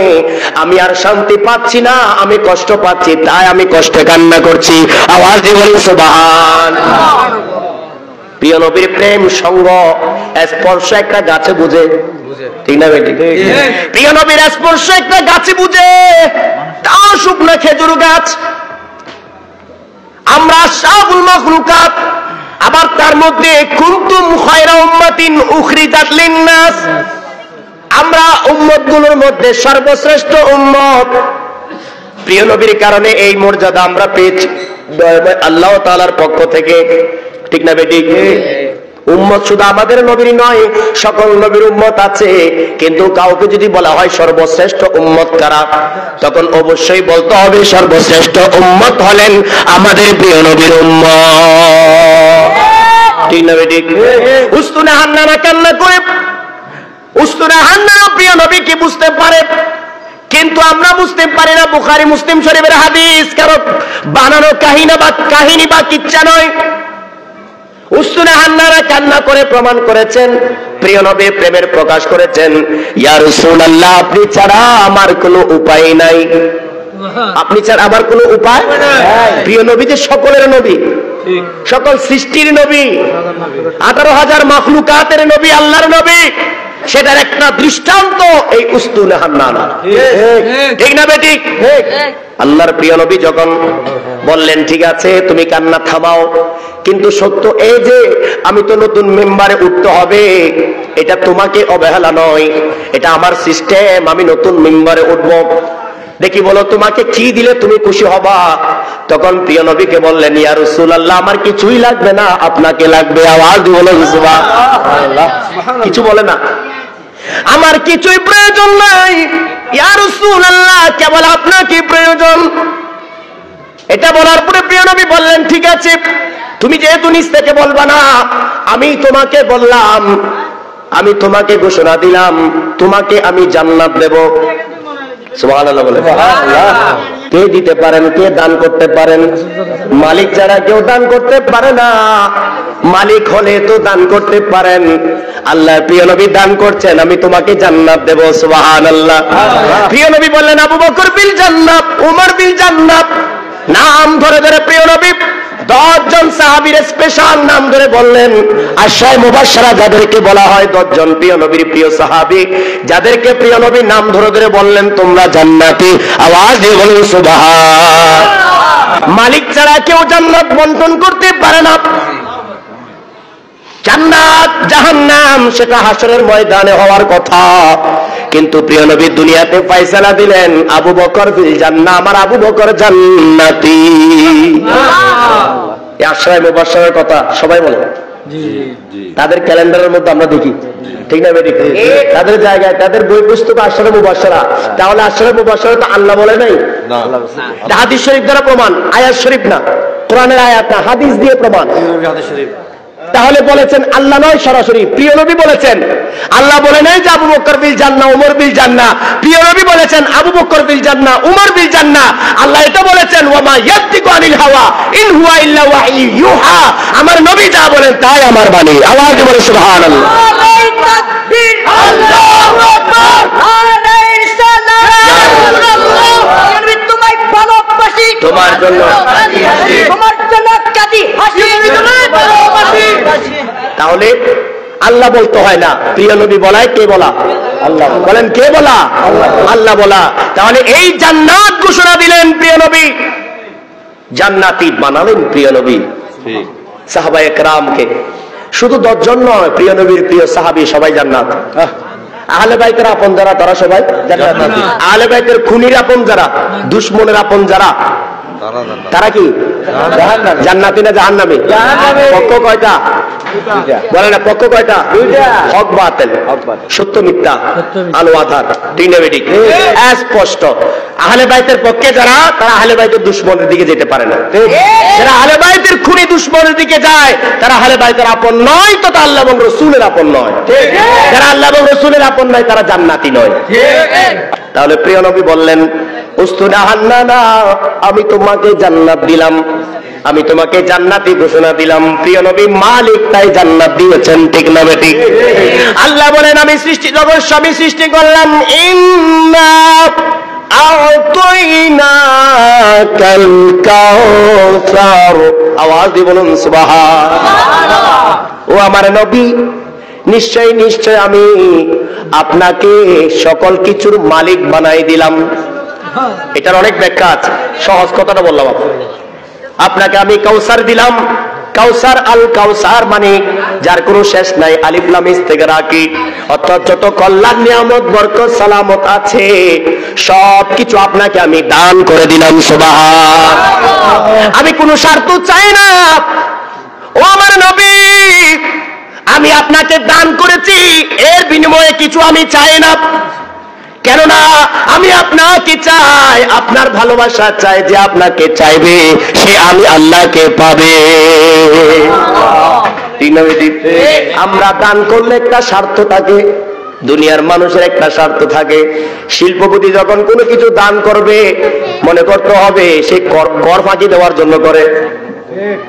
আমি আর শান্তি পাচ্ছি না, আমি কষ্ট পাচ্ছি, তাই আমি কষ্টে কান্না করছি। আওয়াজ দিয়ে বলি সুবহানাল্লাহ। প্রিয় নবীর প্রেম, সঙ্গ, স্পর্শ একটা গাছে বুঝে, ঠিক না বেটি? প্রিয় নবীর স্পর্শ একটা গাছে বুঝে, তাও শুকনো খেজুর গাছ। আমরা আশরাফুল মাখলুকাত, আবার তার মধ্যে কুনতুম খায়রা উম্মাতিন উখরিজাত লিন-নাস, আমরা উম্মতগুলোর মধ্যে সর্বশ্রেষ্ঠ উম্মত। প্রিয় নবীর কারণে এই মর্যাদা আমরা পেয়েছি আল্লাহ তাআলার পক্ষ থেকে, ঠিক না বেঠিক? উম্মত শুধু আমাদের নবীর নয়, সকল নবীর উম্মত আছে, কিন্তু কাউকে যদি বলা হয় সর্বশ্রেষ্ঠ উম্মত কারা, তখন অবশ্যই বলতে হবে সর্বশ্রেষ্ঠ উম্মত হলেন আমাদের প্রিয় নবীর উম্মত, ঠিক না বেঠিক? উস্তুনে হান্নানা কান্না করে, উস্তুনে হান্নানা প্রিয় নবীকে বুঝতে পারে, কিন্তু আমরা বুঝতে পারি না। বুখারী মুসলিম শরীফের হাদিস, কারণ বানানো কাহিনী বা কিচ্ছা নয়। উস্তুনে হান্নানা কান্না করে প্রমাণ করেছেন, প্রিয় নবী প্রেমের প্রকাশ করেছেন, ইয়া রাসূলুল্লাহ, আপনি ছাড়া আমার কোনো উপায় নাই, আপনি ছাড়া আমার কোনো উপায় নাই। প্রিয় নবী যে সকলের নবী, সকল সৃষ্টির নবী, 18,000 মাখলুকাতের নবী, আল্লাহর নবী, সেটার একটা দৃষ্টান্ত এই উস্তুনে হান্নানা, ঠিক না বেঠিক? আল্লাহর প্রিয় নবী যখন বললেন ঠিক আছে তুমি কান্না থামাও, কিন্তু সত্য এই যে আমি তো নতুন মেম্বারে উঠতে হবে, এটা তোমাকে অবহেলা নয়, এটা আমার সিস্টেম, আমি নতুন মেম্বারে উঠব, দেখি বলো তোমাকে কি দিলে তুমি খুশি হবা। তখন প্রিয় নবীকে বললেন, ইয়া রাসূলুল্লাহ, আমার কিছুই লাগবে না, আপনাকে লাগবে। আওয়াজ দিয়ে বলো সুবহানাল্লাহ। কিছু বলে না, আমার কিছুই প্রয়োজন নাই, ইয়া রাসূলুল্লাহ, কেবল আপনাকে প্রয়োজন। এটা বলার পরে প্রিয় নবী বললেন, ঠিক আছে তুমি যেহেতু নিজ থেকে বলবা না, আমি তোমাকে বললাম, আমি তোমাকে ঘোষণা দিলাম, তোমাকে আমি জান্নাত দেব। সুবহানাল্লাহ বলে। কে দিতে পারেন? কে দান করতে পারেন? মালিক ছাড়া কেউ দান করতে পারে না, মালিক হলে তো দান করতে পারেন। আল্লাহর প্রিয় নবী দান করছেন, আমি তোমাকে জান্নাত দেব। সুবহানাল্লাহ। প্রিয় নবী বললেন, আবু বকর বিল জান্নাত, উমর বিল জান্নাত। নাম ধরে ধরে প্রিয় নবী 10 জন সাহাবীর স্পেশাল নাম ধরে বললেন। আশরায়ে মুবাশশারা যাদেরকে বলা হয় 10 জন প্রিয় নবীর প্রিয় সাহাবী, যাদেরকে প্রিয় নবী নাম ধরে ধরে বললেন তোমরা জান্নাতি। আওয়াজ দিয়ে বলুন সুবহান। মালিক ছাড়া কেউ জান্নাত বন্টন করতে পারে না। জান্নাত জাহান্নাম সেটা হাসরের ময়দানে হওয়ার কথা, কিন্তু প্রিয় নবী দুনিয়াতে ফয়সালা দিলেন, আবু বকর বিল জান্নাহ, আমার আবু বকর জান্নাতি। এই আশরায়ে মুবাশশারের কথা সবাই বলে, তাদের ক্যালেন্ডারের মধ্যে আমরা দেখি, ঠিক না বেটি? তাদের জায়গায় তাদের বই পুস্তক আশরায়ে মুবাশশারা। তাহলে আশরায়ে মুবাশশারা তো আল্লাহ বলে নাই, হাদিস শরীফ দ্বারা প্রমাণ, আয়াত শরীফ না, কোরআনের আয়াত না, হাদিস দিয়ে প্রমাণ। হাদিস শরীফ তাহলে বলেছেন আল্লাহ নয়, সরাসরি প্রিয় নবী বলেছেন। আল্লাহ বলে নাই যে আবু বকর বিল জান্নাহ, উমর বিল জান্নাহ, প্রিয় নবী বলেছেন আবু বকর বিল জান্নাহ, উমর বিল জান্নাহ। আল্লাহ এটা বলেছেন, ওয়া মা ইয়াতিকু আনিল হাওয়া ইন হুয়া ইল্লা ওয়াহয়ু ইউহা, আমার নবী যা বলেন তাই আমার বাণী। আওয়াজ বলে সুবহানাল্লাহ। আলাইহি তাকবীর, আল্লাহু আকবার, আলাইহি সালাম। আমি তোমায় ভালোবাসি, তোমার জন্য হাসি, তোমার জন্য কাঁদি হাসি। তাহলে আল্লাহ বলতে হয় না, প্রিয় নবী বলায় কে বলা? আল্লাহ। বলেন কে বলা? আল্লাহ বলা। তাহলে এই জান্নাত ঘোষণা দিলেন প্রিয় নবী, জান্নাতি বানালেন প্রিয় নবী সাহাবায়ে কেরামকে। শুধু 10 জন নয়, প্রিয় নবীর প্রিয় সাহাবী সবাই জান্নাত। আহলে বাইতের আপন যারা তারা সবাই জান্নাতি। আহলে বাইতের খুনির আপন যারা, দুশমনের আপন যারা, তারা কি জান্নাতি না জাহান্নামী? পক্ষ কয়টা? বলে না পক্ষ কয়টা? হক বাতিল, সত্য মিথ্যা, আলো আধার, ঠিক না বেঠিক? স্পষ্ট। আহলে বাইতের পক্ষে যারা, তারা আহলে বাইতের দুশমনের দিকে যেতে পারে না। যারা আহলে বাইতের খুনি দুশমনের দিকে যায়, তারা আহলে বাইতের আপন নয়, তো আল্লাহ এবং রাসূলের আপন নয়। যারা আল্লাহ এবং রাসূলের আপন নয়, তারা জান্নাতি নয়। তাহলে প্রিয় নবী বললেন, উস্তুনা হান্নানা, আমি তোমাকে জান্নাত দিলাম, আমি তোমাকে জান্নাতি ঘোষণা দিলাম। প্রিয় নবী মালিক তাই জান্নাত দিয়েছেন, ঠিক না বেঠিক? আল্লাহ বলেন, আমি সৃষ্টি জগৎ সবই সৃষ্টি করলাম, ইন্না আ'তাইনাকাল কাউসার। আওয়াজ দিয়ে বলুন সুবহানাল্লাহ। ও আমার নবী, নিশ্চয় নিশ্চয় আমি আপনাকে সকল কিছুর মালিক বানাই দিলাম। এটার অনেক ব্যাখ্যা আছে, সহজ কথাটা বললাম। আপনাকে আমি কাউসার দিলাম, কাউসার, আল কাউসার মানে যার কোনো শেষ নাই, আলিফ লাম ইস্তেগরাকি, অর্থাৎ যত কল্যাণ নিয়ামত বরকত সালামত আছে সব কিছু আপনাকে আমি দান করে দিলাম। সুবহানাল্লাহ। আমি কোনো স্বার্থ চাই না। ও আমার নবী, আমি আপনাকে দান করেছি, এর বিনিময়ে কিছু আমি চাই না। কেননা আমি আপনাকে চাই, আপনার ভালোবাসা চাই, যে আপনাকে চাইবে সে আমি আল্লাহকে পাবে। আমরা দান করলে একটা স্বার্থ থাকে, দুনিয়ার মানুষের একটা স্বার্থ থাকে। শিল্পপতি যখন কোনো কিছু দান করবে মনে করতে হবে সে কর ফাঁকি দেওয়ার জন্য করে।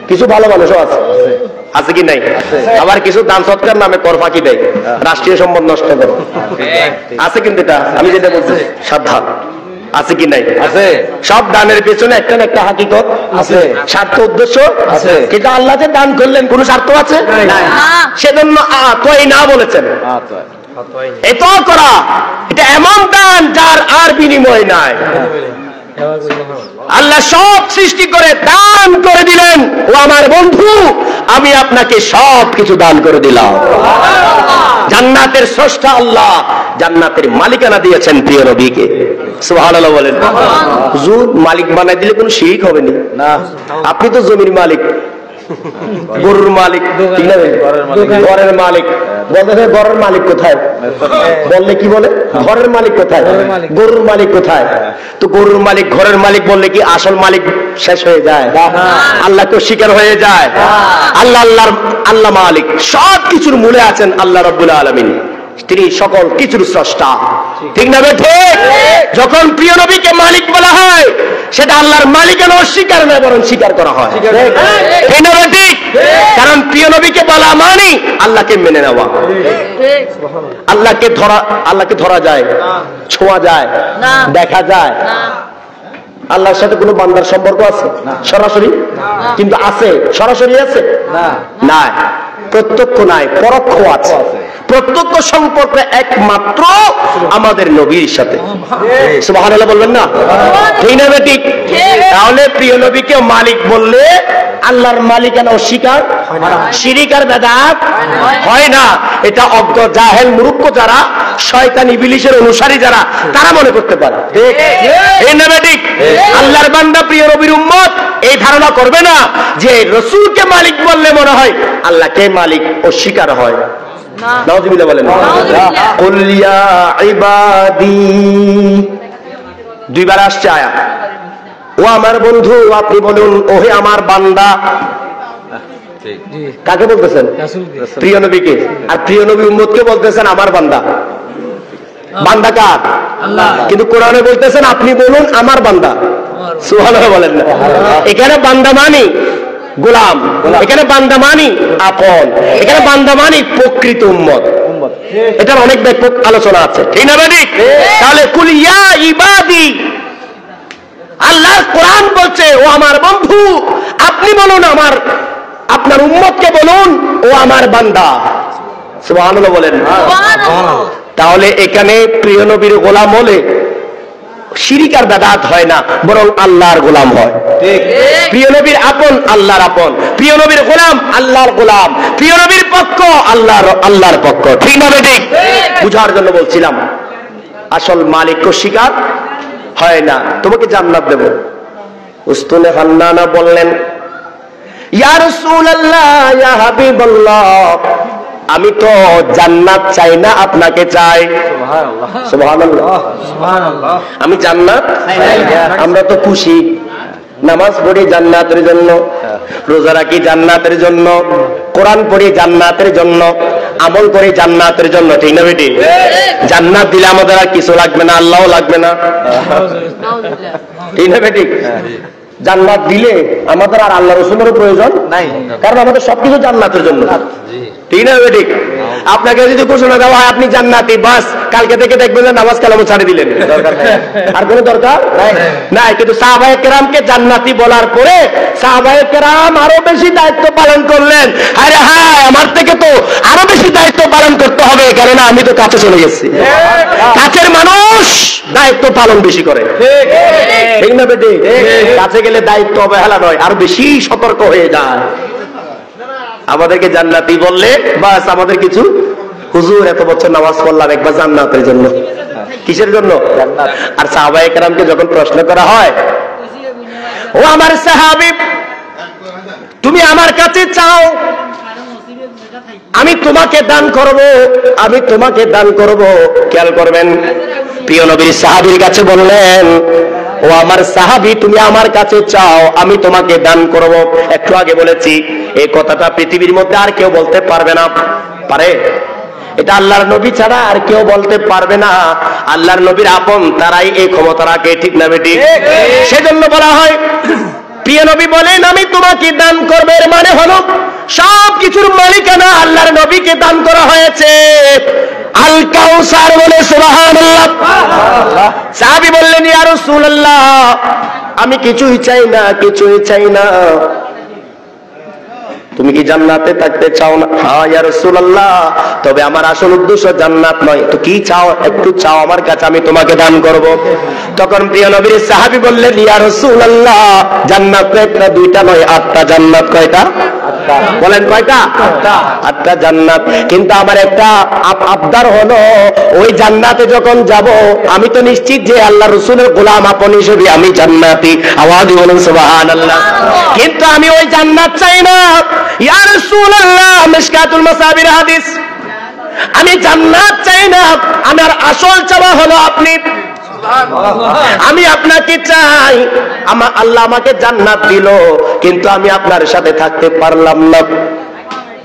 কিছু ভালো মানুষও আছে, আছে কি নাই? আবার কিছু দান সৎকার নামে কর ফাঁকি দেয়, রাষ্ট্রীয় সম্পদ নষ্ট করে, আছে। কিন্তু এটা আমি যেটা বলছি সাবধান, আছে কি নাই? আছে। সব দানের পেছনে একটা না একটা হাকিকত আছে, স্বার্থ উদ্দেশ্য আছে। কিন্তু আল্লাহ যে দান করলেন কোন স্বার্থ আছে? সেজন্য তোই না বলেছেন। এত করা এটা এমন দান যার আর বিনিময় নাই। আল্লাহ সব সৃষ্টি করে দান করে দিলেন। ও আমার বন্ধু, আমি আপনাকে সব কিছু দান করে দিলাম। জান্নাতের স্রষ্টা আল্লাহ জান্নাতের মালিকানা দিয়েছেন প্রিয় নবীকে। সুবহানাল্লাহ বলেন। হুজুর, মালিক বানাই দিলে কোনো শিরক হবে না? আপনি তো জমির মালিক, গরুর মালিক, ঘরের মালিক। বলতে ঘরের মালিক কোথায়? বললে কি বলে? ঘরের মালিক কোথায়? গরুর মালিক কোথায়? তো গরুর মালিক ঘরের মালিক বললে কি আসল মালিক শেষ হয়ে যায়? আল্লাহ তো স্বীকার হয়ে যায়। আল্লাহ মালিক, সব কিছুর মূলে আছেন আল্লাহ রাব্বুল আলামিন। তিনি সকল কিছুর স্রষ্টা, ঠিক না? ঠিক। যখন প্রিয় নবীকে মালিক বলা হয় সেটা আল্লাহর মালিকানা অস্বীকার নয়, বরং স্বীকার করা হয়, ঠিক না? ঠিক। কারণ প্রিয় নবীকে বলা মানে আল্লাহকে মেনে নেওয়া। আল্লাহকে ধরা যায়, ছোঁয়া যায়, দেখা যায়। আল্লাহর সাথে কোনো বান্দার সম্পর্ক আছে সরাসরি? কিন্তু আছে, সরাসরি আছে না, প্রত্যক্ষ নাই, পরোক্ষ আছে। প্রত্যক্ষ সম্পর্ক একমাত্র আমাদের নবীর সাথে। সুবহানাল্লাহ বলবেন না? ঠিক না? ঠিক। তাহলে প্রিয় নবীকে মালিক বললে আল্লাহর মালিকানা অস্বীকার, শিরিক আর বেদাত হয় না। এটা অজ্ঞ জাহেল মূর্খ যারা, শয়তান ইবলিসের অনুসারী যারা, তারা মনে করতে পারে। ঠিক না? ঠিক। আল্লাহর বান্দা প্রিয় নবীর উম্মত এই ধারণা করবে না যে রাসূলকে মালিক বললে মনে হয় আল্লাহকে মালিক অস্বীকার হয়। নাউযুবিল্লাহ বলেন। কুল ইয়া ইবাদি, দুইবার আসছে আয়াত। ও আমার বন্ধু, আপনি বলুন, ওহে আমার বান্দা। কাকে বলতেছেন? প্রিয় নবীকে। আর প্রিয় নবী উম্মতকে বলতেছেন আমার বান্দা। বান্দা কার? আল্লাহ। কিন্তু কোরআনে বলতেছেন আপনি বলুন আমার বান্দা। সুবহানাল্লাহ বলেন না? এখানে বান্দা মানি গোলাম, এখানে বান্দা মানি আপন, এখানে বান্দা মানি প্রকৃত উম্মত। এটার অনেক ব্যাপক আলোচনা আছে, ঠিক না? ঠিক। তাহলে কুল ইয়া ইবাদি, আল্লাহ কোরআন বলছে ও আমার বন্ধু আপনি বলুন, আপনার উম্মতকে বলুন ও আমার বান্দা। সুবহানাল্লাহ বলেন। তাহলে এখানে প্রিয় নবীর গোলাম হলে শিরিক আর বেদাত হয় না, বরং আল্লাহর গোলাম হয়। ঠিক। প্রিয় নবীর আপন আল্লাহর আপন, প্রিয় নবীর গোলাম আল্লাহর গোলাম, প্রিয় নবীর পক্ষ আল্লাহর পক্ষ, ঠিক না? ঠিক। বুঝার জন্য বলছিলাম, আসল মালিক স্বীকার হয় না। তোমাকে জান্নাত দেব। উস্তুনে হান্নানা বললেন, ইয়া রাসূলুল্লাহ, ইয়া হাবিবাল্লাহ, আমি তো জান্নাত চাই না, আপনাকে চাই। সুবহানাল্লাহ, সুবহানাল্লাহ। আমি জান্নাত চাই না। আমরা তো খুশি, নামাজ পড়ি জান্নাতের জন্য, রোজা রাখি জান্নাতের জন্য, কোরআন পড়ি জান্নাতের জন্য, আমল করি জান্নাতের জন্য, ঠিক না? বেটি, জান্নাত দিলে আমাদের আর কিছু লাগবে না, আল্লাহও লাগবে না, ঠিক না? বেটি, জান্নাত দিলে আমাদের আর আল্লাহ রাসূলের প্রয়োজন নাই, কারণ আমাদের সবকিছু জান্নাতের জন্য, ঠিক না? ঠিক। আপনাকে যদি ঘোষণা দেওয়া হয় আপনি জান্নাতি, বাস কালকে থেকে দেখবেন যে নামাজ কালাম ছাড়ে দিলেন, আর কোনো দরকার নাই। কিন্তু সাহাবায়ে কেরামকে জান্নাতি বলার পরে সাহাবায়ে কেরাম আরো বেশি দায়িত্ব পালন করলেন। আরে হ্যাঁ, আমার থেকে তো আরো বেশি দায়িত্ব পালন করতে হবে, কারণ আমি তো কাছে চলে গেছি। কাছের মানুষ দায়িত্ব পালন বেশি করে, ঠিক না? বেটি, কাছে গেলে দায়িত্ব অবহেলা নয়, আরো বেশি সতর্ক হয়ে যায়। আমাদেরকে জান্নাতি বললে বাস আমাদের কিছু, হুজুর এত বছর নামাজ পড়লাম একবার জান্নাতের জন্য, কিসের জন্য? আর সাহাবায়ে কেরামকে যখন প্রশ্ন করা হয়, ও আমার সাহাবী তুমি আমার কাছে চাও, আমি তোমাকে দান করব, আমি তোমাকে দান করব। খেয়াল করবেন, প্রিয় নবীর সাহাবীর কাছে বললেন, ও আমার সাহাবী তুমি আমার কাছে চাও, আমি তোমাকে দান করব। একটু আগে বলেছি এই কথাটা পৃথিবীর মধ্যে আর কেউ বলতে পারবে না, পারে? এটা আল্লাহর নবী ছাড়া আর কেউ বলতে পারবে না। আল্লাহর নবীর আপন তারাই এই ক্ষমতা রাখে, ঠিক না বেটি? সেজন্য বলা হয়, প্রিয় নবী বলেন আমি তোমাকে দান করব, এর মানে হলো সব কিছুর মালিকানা আল্লাহর নবীকে দান করা হয়েছে। আল কাউসার বলে সুবহানাল্লাহ। সাহাবী বললেন ইয়া রাসূলুল্লাহ আমি কিছুই চাই না, কিছুই চাই না, তুমি কি জান্নাতে থাকতে চাও না? হ্যাঁ ইয়া রাসূলুল্লাহ, তবে আমার আসল উদ্দেশ্য জান্নাত নয়। তো কি চাও? একটু চাও আমার কাছে, আমি তোমাকে দান করব। তখন প্রিয় নবীর সাহাবী বললেন ইয়া রাসূলুল্লাহ জান্নাত একটা দুইটা নয়, 8টা জান্নাত। কয়টা? বলেন কয়টা? 8টা জান্নাত। কিন্তু আমার একটা আবদার হলো, ওই জান্নাতে যখন যাব আমি তো নিশ্চিত যে আল্লাহ রাসূলের গোলাম আপন হিসেবে আমি জান্নাতি। আওয়াজ বলুন সুবহানাল্লাহ। কিন্তু আমি ওই জান্নাত চাই না ইয়া রাসূলুল্লাহ, মিশকাতুল মাসাবির হাদিস। আমি জান্নাত চাই না, আমার আসল চাওয়া হলো আপনি। আমি আপনাকে চাই, আমার আল্লাহ আমাকে জান্নাত দিল, কিন্তু আমি আপনার সাথে থাকতে পারলাম না।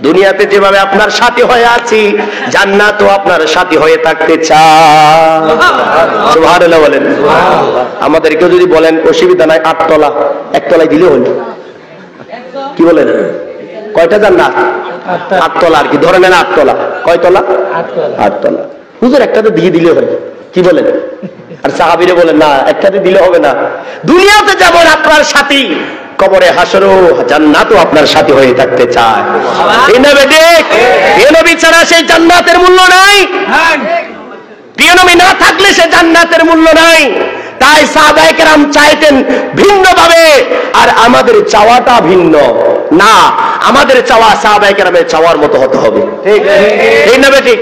দুনিয়াতে যেভাবে আপনার সাথী হয়ে আছি, জান্নাতও আপনার সাথী হয়ে থাকতে চাই। সুবহানাল্লাহ বলেন। আমাদেরকে যদি বলেন অসুবিধা নাই, 8 তলা, 1 তলায় দিলে হলো, কি বলেন? কয়টা জান্নাত? 8 তলা। আর কি ধরে নেন 8 তলা। কয় তলা? 8 তলা। হুজুর একটাতে দিয়ে দিলে হয়, কি বলেন? আর সাহাবীরা বলেন না, একটাতে দিলে হবে না। দুনিয়াতে যেমন আপনার সাথী, কবরে হাসরও জান্নাতও আপনার সাথী হয়ে থাকতে চায়। এই নবী ঠিক, এই নবী ছাড়া সেই জান্নাতের মূল্য নাই। প্রিয় নবী না থাকলে সে জান্নাতের মূল্য নাই। তাই সাহাবায়ে কেরাম চাইতেন ভিন্ন ভাবে, আর আমাদের চাওয়াটা ভিন্ন না। আমাদের চাওয়া সাহাবায়ে কেরামের চাওয়ার মতো হতে হবে, ঠিক না বেঠিক?